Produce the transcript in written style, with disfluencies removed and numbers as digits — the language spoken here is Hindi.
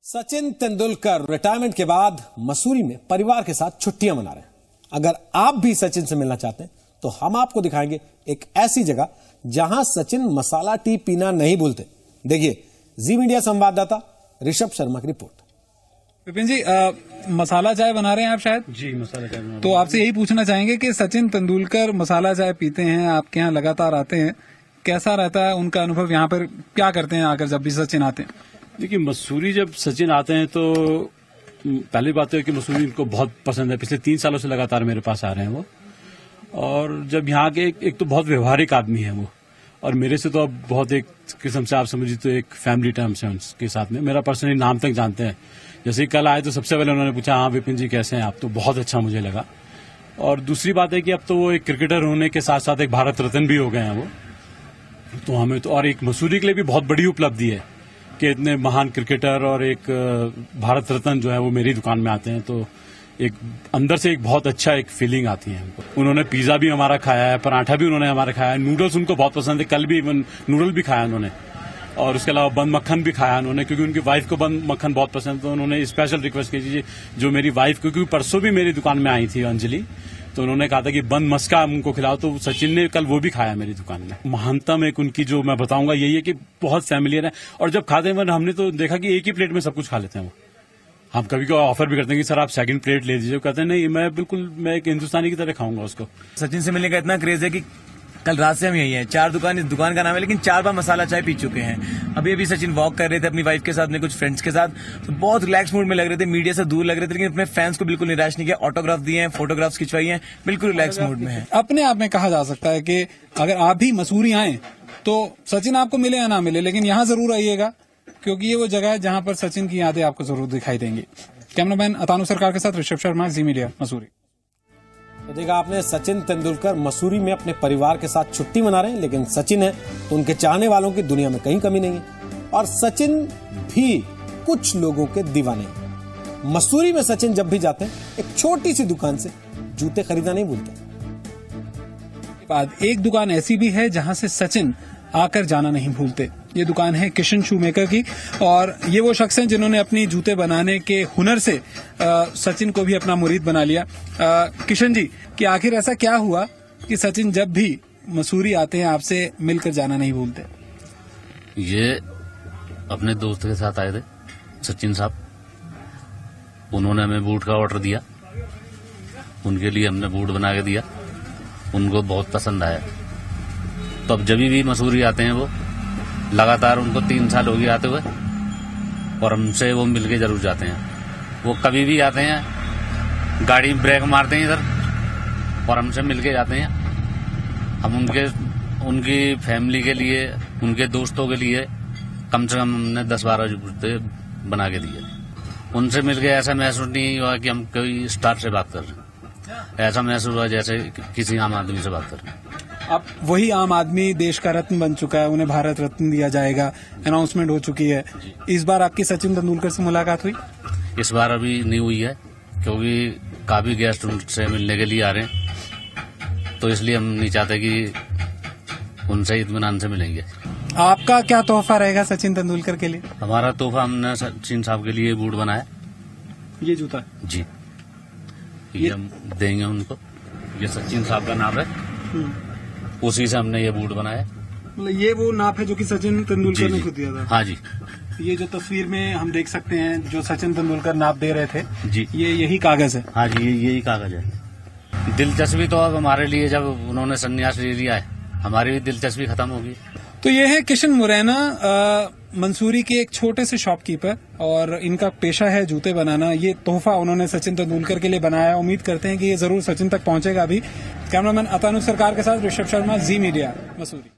सचिन तेंदुलकर रिटायरमेंट के बाद मसूरी में परिवार के साथ छुट्टियां मना रहे हैं। अगर आप भी सचिन से मिलना चाहते हैं तो हम आपको दिखाएंगे एक ऐसी जगह जहां सचिन मसाला टी पीना नहीं भूलते। देखिए जी मीडिया संवाददाता ऋषभ शर्मा की रिपोर्ट। विपिन जी, मसाला चाय बना रहे हैं आप शायद? जी, मसाला चाय बना। तो आपसे यही पूछना चाहेंगे कि सचिन तेंदुलकर मसाला चाय पीते हैं, आपके यहाँ लगातार आते हैं, कैसा रहता है उनका अनुभव? यहाँ पर क्या करते हैं आकर जब भी सचिन आते हैं? देखिए, मसूरी जब सचिन आते हैं तो पहली बात तो है कि मसूरी इनको बहुत पसंद है। पिछले 3 सालों से लगातार मेरे पास आ रहे हैं वो। और जब यहाँ के एक तो बहुत व्यवहारिक आदमी है वो, और मेरे से तो अब बहुत एक किस्म से आप समझिए तो एक फैमिली टर्म्स है उनके साथ में। मेरा पर्सनली नाम तक जानते हैं। जैसे ही कल आए तो सबसे पहले उन्होंने पूछा, हाँ विपिन जी कैसे हैं आप? तो बहुत अच्छा मुझे लगा। और दूसरी बात है कि अब तो वो एक क्रिकेटर होने के साथ साथ एक भारत रत्न भी हो गए हैं वो। तो हमें तो, और एक मसूरी के लिए भी बहुत बड़ी उपलब्धि है कि इतने महान क्रिकेटर और एक भारत रत्न जो है वो मेरी दुकान में आते हैं। तो एक अंदर से एक बहुत अच्छा एक फीलिंग आती है हमको। उन्होंने पिज्जा भी हमारा खाया है, पराठा भी उन्होंने हमारा खाया है, नूडल्स उनको बहुत पसंद है। कल भी इवन नूडल भी खाया उन्होंने, और उसके अलावा बंद मक्खन भी खाया उन्होंने, क्योंकि उनकी वाइफ को बंद मक्खन बहुत पसंद। तो उन्होंने स्पेशल रिक्वेस्ट की जो मेरी वाइफ, क्योंकि परसों भी मेरी दुकान में आई थी अंजलि, तो उन्होंने कहा था कि बंद मस्का उनको खिलाओ। तो सचिन ने कल वो भी खाया मेरी दुकान में। महानतम एक उनकी जो मैं बताऊंगा यही है कि बहुत फैमिलियर है। और जब खाते हैं हमने तो देखा कि एक ही प्लेट में सब कुछ खा लेते हैं वो। हम कभी कभी ऑफर भी करते हैं कि सर आप सेकंड प्लेट ले लीजिए, कहते हैं नहीं मैं एक हिंदुस्तानी की तरह खाऊंगा उसको। सचिन से मिलने का इतना क्रेज है कि कल रात से हम यही हैं। 4 दुकान, इस दुकान का नाम है, लेकिन 4 बार मसाला चाय पी चुके हैं। अभी सचिन वॉक कर रहे थे अपनी वाइफ के साथ, अपने कुछ फ्रेंड्स के साथ, तो बहुत रिलैक्स मूड में लग रहे थे, मीडिया से दूर लग रहे थे, लेकिन अपने फैंस को बिल्कुल निराश नहीं किया। ऑटोग्राफ दिए हैं, फोटोग्राफ्स खिंचवाई हैं, बिल्कुल रिलैक्स मूड में है। अपने आप में कहा जा सकता है कि अगर आप भी मसूरी आए तो सचिन आपको मिले या ना मिले, लेकिन यहाँ जरूर आइएगा, क्योंकि ये वो जगह है जहां पर सचिन की यादें आपको जरूर दिखाई देंगी। कैमरामैन अतानु सरकार के साथ ऋषभ शर्मा, जी मीडिया, मसूरी। तो देखा आपने, सचिन तेंदुलकर मसूरी में अपने परिवार के साथ छुट्टी मना रहे हैं, लेकिन सचिन है तो उनके चाहने वालों की दुनिया में कहीं कमी नहीं है। और सचिन भी कुछ लोगों के दीवाने हैं। मसूरी में सचिन जब भी जाते हैं एक छोटी सी दुकान से जूते खरीदना नहीं भूलते। बाद एक दुकान ऐसी भी है जहां से सचिन आकर जाना नहीं भूलते। ये दुकान है किशन शू मेकर की, और ये वो शख्स हैं जिन्होंने अपनी जूते बनाने के हुनर से सचिन को भी अपना मुरीद बना लिया। किशन जी, कि आखिर ऐसा क्या हुआ कि सचिन जब भी मसूरी आते हैं आपसे मिलकर जाना नहीं भूलते? ये अपने दोस्त के साथ आए थे सचिन साहब, उन्होंने हमें बूट का ऑर्डर दिया, उनके लिए हमने बूट बना के दिया, उनको बहुत पसंद आया। तो अब जब भी मसूरी आते हैं वो लगातार, उनको 3 साल हो गए आते हुए, और हमसे वो मिलके जरूर जाते हैं। वो कभी भी आते हैं, गाड़ी ब्रेक मारते हैं इधर और हमसे मिलके जाते हैं। हम उनकी फैमिली के लिए, उनके दोस्तों के लिए कम से कम हमने 10-12 जूते बना के दिए। उनसे मिलके ऐसा महसूस नहीं हुआ कि हम कोई स्टार से बात कर रहे हैं, ऐसा महसूस हुआ जैसे किसी आम आदमी से बात कर रहे हैं। अब वही आम आदमी देश का रत्न बन चुका है, उन्हें भारत रत्न दिया जाएगा, अनाउंसमेंट हो चुकी है। इस बार आपकी सचिन तेंदुलकर से मुलाकात हुई? इस बार अभी नहीं हुई है, क्योंकि काफी गेस्ट उनसे मिलने के लिए आ रहे हैं, तो इसलिए हम नहीं चाहते कि उनसे इत्मीनान से मिलेंगे। आपका क्या तोहफा रहेगा सचिन तेंदुलकर के लिए? हमारा तोहफा, हमने सचिन साहब के लिए बूट बनाया। ये जूता? जी, ये हम देंगे उनको। ये सचिन साहब का नाम है, उसी से हमने ये बूट बनाया। मतलब ये वो नाप है जो कि सचिन तेंदुलकर ने खुद दिया था? हाँ जी। ये जो तस्वीर में हम देख सकते हैं जो सचिन तेंदुलकर नाप दे रहे थे जी, ये यही कागज है? हाँ जी, यही कागज है। दिलचस्पी तो अब हमारे लिए, जब उन्होंने संन्यास ले लिया है, हमारी भी दिलचस्पी खत्म होगी। तो ये है किशन मुरैना, मंसूरी के एक छोटे से शॉपकीपर, और इनका पेशा है जूते बनाना। ये तोहफा उन्होंने सचिन तेंदुलकर के लिए बनाया। उम्मीद करते हैं कि ये जरूर सचिन तक पहुंचेगा भी। कैमरामैन अतानु सरकार के साथ ऋषभ शर्मा, जी मीडिया, मसूरी।